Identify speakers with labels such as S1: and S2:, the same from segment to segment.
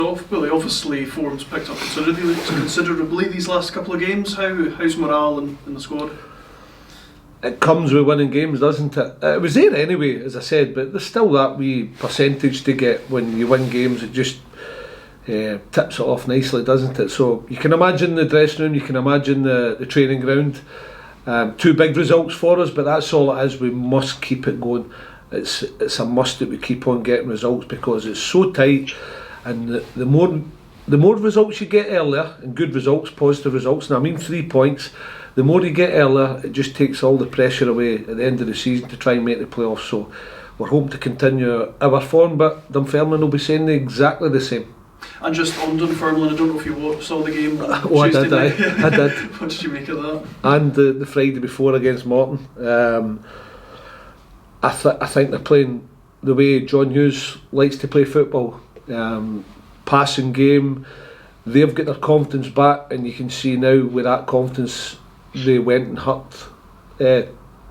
S1: Well, obviously form's picked up considerably these last couple of games. How's morale in the squad?
S2: It comes with winning games, doesn't it? It was there anyway, as I said, but there's still that wee percentage to get when you win games. It just tips it off nicely, doesn't it? So you can imagine the dressing room, you can imagine the training ground. Two big results for us, but that's all it is. We must keep it going. It's a must that we keep on getting results because it's so tight, and the more results you get earlier, and good results, positive results, and I mean 3 points, the more you get earlier, it just takes all the pressure away at the end of the season to try and make the playoffs. So we're hoping to continue our form, but Dunfermline will be saying exactly the same.
S1: And just on Dunfermline, I don't know if you saw the game on
S2: Tuesday
S1: night.
S2: I did.
S1: What did you make of that?
S2: And the Friday before against Morton. I think they're playing the way John Hughes likes to play football. Passing game, they've got their confidence back, and you can see now with that confidence they went and hurt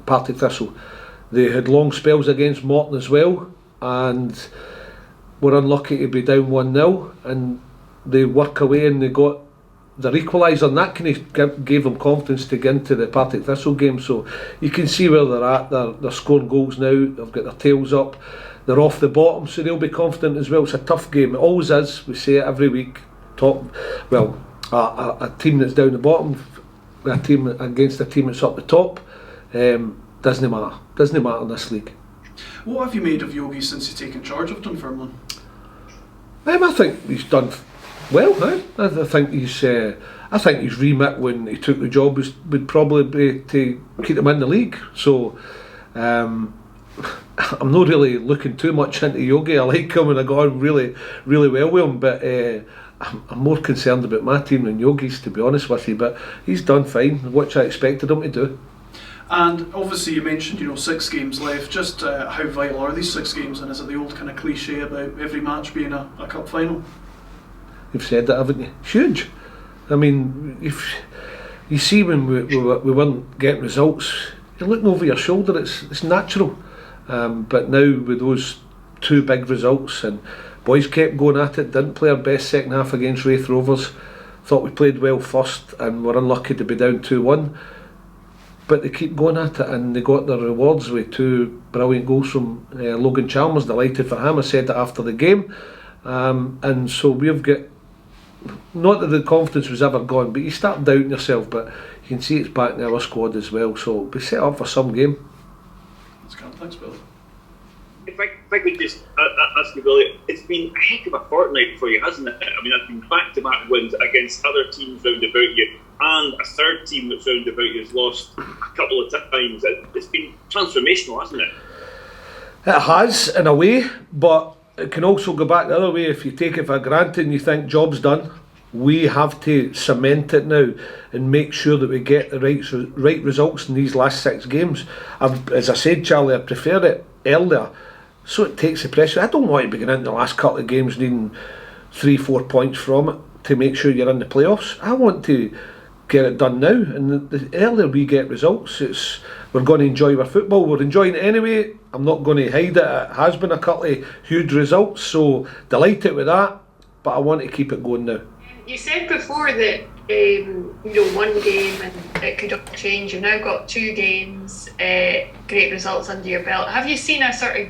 S2: Partick Thistle. They had long spells against Morton as well, and were unlucky to be down 1-0, and they work away and they got their equaliser, and that kind of gave them confidence to get into the Partick Thistle game. So you can see where they're at. They're scoring goals now, they've got their tails up, they're off the bottom, so they'll be confident as well. It's a tough game, it always is, we say it every week. A team that's down the bottom, a team against a team that's up the top, doesn't matter in this league.
S1: What have you made of Yogi since he's taken charge of Dunfermline?
S2: I think he's done well. I think his remit when he took the job would probably be to keep him in the league. So I'm not really looking too much into Yogi. I like him and I got on really, really well with him, but I'm more concerned about my team than Yogi's, to be honest with you. But he's done fine, which I expected him to do.
S1: And obviously you mentioned 6 games left. Just how vital are these 6 games, and is it the old kind of cliche about every match being a cup final?
S2: You've said that, haven't you? Huge. I mean, if you see when we weren't getting results, you're looking over your shoulder. It's natural. But now with those 2 big results, and boys kept going at it, didn't play our best second half against Wraith Rovers, thought we played well first and were unlucky to be down 2-1, but they keep going at it and they got their rewards with 2 brilliant goals from Logan Chalmers. Delighted for him, I said that after the game, and so we've got, not that the confidence was ever gone, but you start doubting yourself, but you can see it's back in our squad as well, so we'll be set up for some game.
S1: That's good, thanks Bill.
S3: If I could just ask you, Billy, it's been a heck of a fortnight for you, hasn't it? I mean, it's been back-to-back wins against other teams round about you, and a third team that's round about you has lost a couple of times. It's been transformational, hasn't it?
S2: It has, in a way, but it can also go back the other way. If you take it for granted and you think job's done, we have to cement it now and make sure that we get the right results in these last 6 games. As I said, Charlie, I preferred it earlier, so it takes the pressure. I don't want to be going into the last couple of games needing 3-4 points from it to make sure you're in the playoffs. I want to get it done now, and the earlier we get results, we're going to enjoy our football. We're enjoying it anyway. I'm not going to hide it. It has been a couple of huge results, so delighted with that, but I want to keep it going now.
S4: You said before that one game and it could all change. You've now got 2 games, great results under your belt. Have you seen a sort of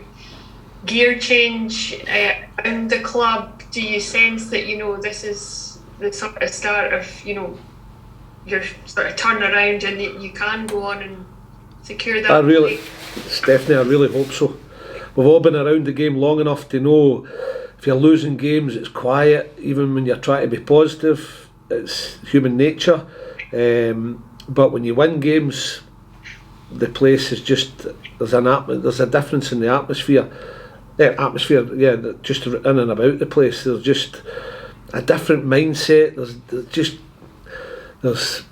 S4: gear change around the club? Do you sense that this is the sort of start of your sort of turnaround, and you can go on and secure that?
S2: Stephanie, I really hope so. We've all been around the game long enough to know if you're losing games, it's quiet. Even when you're trying to be positive, it's human nature. But when you win games, the place is just, there's a difference in the atmosphere. Just in and about the place. There's just a different mindset. There's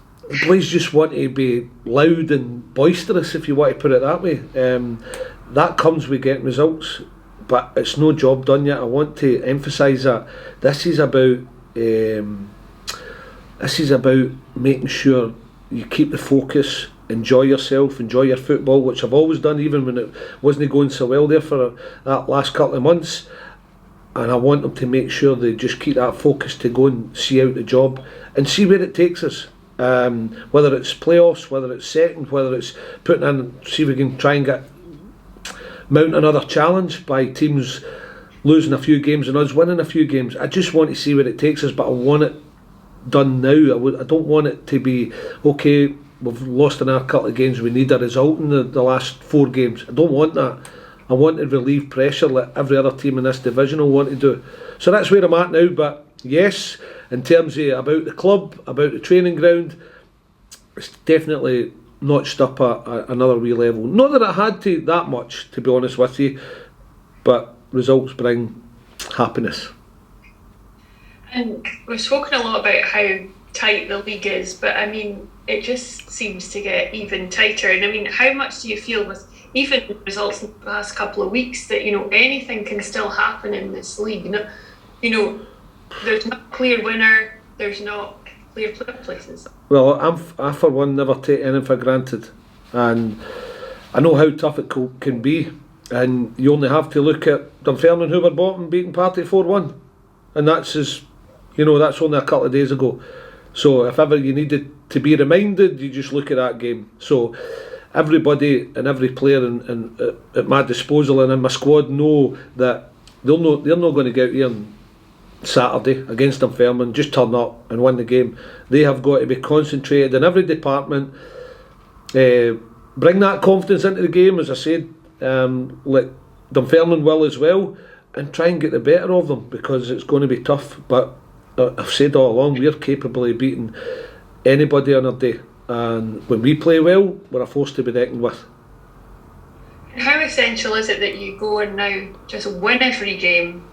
S2: boys just want to be loud and boisterous, if you want to put it that way. That comes with getting results, but it's no job done yet. I want to emphasise that this is about making sure you keep the focus, enjoy yourself, enjoy your football, which I've always done, even when it wasn't going so well there for that last couple of months. and I want them to make sure they just keep that focus to go and see out the job and see where it takes us. Whether it's playoffs, whether it's second, whether it's putting in, see if we can try and mount another challenge by teams losing a few games and us winning a few games. I just want to see where it takes us, but I want it done now. I don't want it to be, okay, we've lost in our couple of games, we need a result in the last 4 games. I don't want that. I want to relieve pressure like every other team in this division will want to do. So that's where I'm at now. But yes, in terms of about the club, about the training ground, it's definitely notched up another wee level. Not that I had to that much, to be honest with you, but results bring happiness.
S4: And we've spoken a lot about how tight the league is, but I mean, it just seems to get even tighter. And I mean, how much do you feel with even results in the past couple of weeks that, you know, anything can still happen in this league? You know, there's not a clear winner, there's not clear places. Well,
S2: I for one never take anything for granted, and I know how tough it can be, and you only have to look at Dunfermline, who were bottom, beating Party 4-1, and that's that's only a couple of days ago. So if ever you needed to be reminded, you just look at that game. So everybody and every player at my disposal and in my squad know that they're not going to get out here on Saturday against Dunfermline, just turn up and win the game. They have got to be concentrated in every department, bring that confidence into the game, as I said, like Dunfermline will as well, and try and get the better of them, because it's going to be tough. But I've said all along, we're capable of beating anybody on our day, and when we play well, we're a force to be reckoned with.
S4: How essential is it that you go and now just win every game?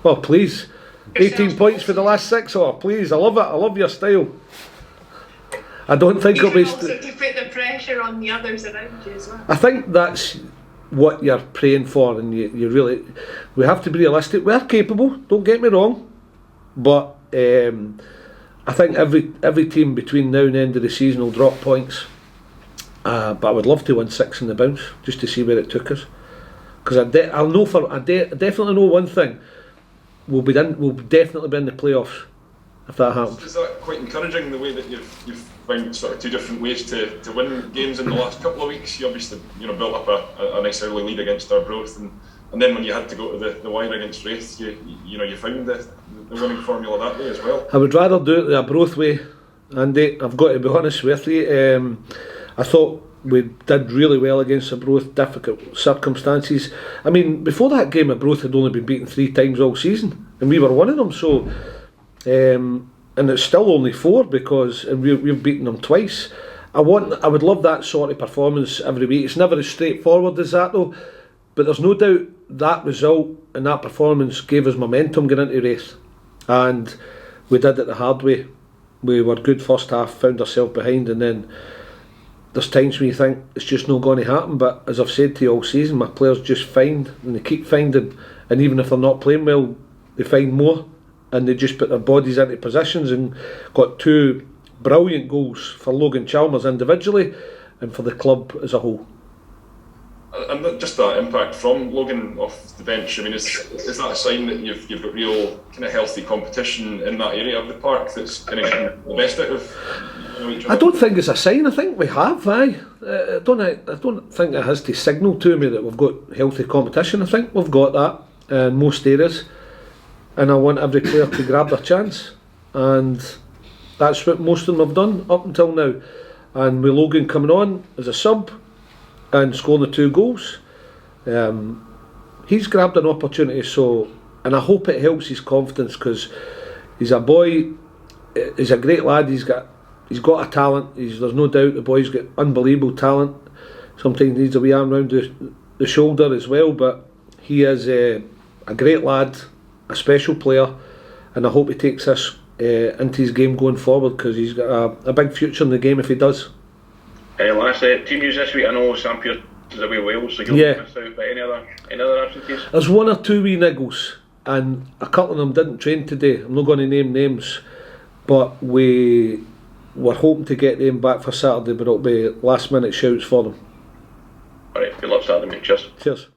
S2: Well, please, 18 points for the last 6. Oh, please, I love it. I love your style. I don't think it'll be.
S4: Also to put the pressure on the others around you as well.
S2: I think that's what you're praying for, and you really. We have to be realistic. We're capable. Don't get me wrong, but I think every team between now and the end of the season will drop points. But I would love to win 6 in the bounce, just to see where it took us. Because I definitely know one thing: we'll definitely be in the playoffs if that happens.
S5: Is that quite encouraging, the way that you've found sort of 2 different ways to win games in the last couple of weeks? You obviously built up a nice early lead against Arbroath, and then when you had to go to the wire against Wraith, you found the winning formula that way as well. I would rather do it the Arbroath way, Andy. I've got to be honest with you. I thought we did really well against Arbroath, difficult circumstances. I mean, before that game, Arbroath had only been beaten 3 times all season, and we were one of them. So, and it's still only 4 and we've beaten them twice. I would love that sort of performance every week. It's never as straightforward as that though, but there's no doubt that result and that performance gave us momentum going into Wraith, and we did it the hard way. We were good first half, found ourselves behind, and then there's times when you think it's just not going to happen, but as I've said to you all season, my players just find, and they keep finding, and even if they're not playing well, they find more, and they just put their bodies into positions, and got 2 brilliant goals for Logan Chalmers individually and for the club as a whole. And just that impact from Logan off the bench, I mean, is that a sign that you've got real kind of healthy competition in that area of the park that's kind of getting the best out of each other?
S2: I don't think it's a sign. I think we have. I don't think it has to signal to me that we've got healthy competition. I think we've got that in most areas, and I want every player to grab their chance, and that's what most of them have done up until now. And with Logan coming on as a sub and scoring the 2 goals, he's grabbed an opportunity. So, and I hope it helps his confidence, because he's a boy. He's a great lad. He's got a talent. There's no doubt the boy's got unbelievable talent. Sometimes he needs a wee arm round the shoulder as well. But he is a great lad, a special player, and I hope he takes this into his game going forward, because he's got a big future in the game if he does.
S6: Last team news this week. I know Sam Pearce is away Wales, so he'll miss out. But any other absentees?
S2: There's 1 or 2 wee niggles, and a couple of them didn't train today. I'm not going to name names, but we're hoping to get them back for Saturday, but it'll be last minute shouts for them.
S6: Alright, good luck Saturday, mate. Cheers.
S2: Cheers.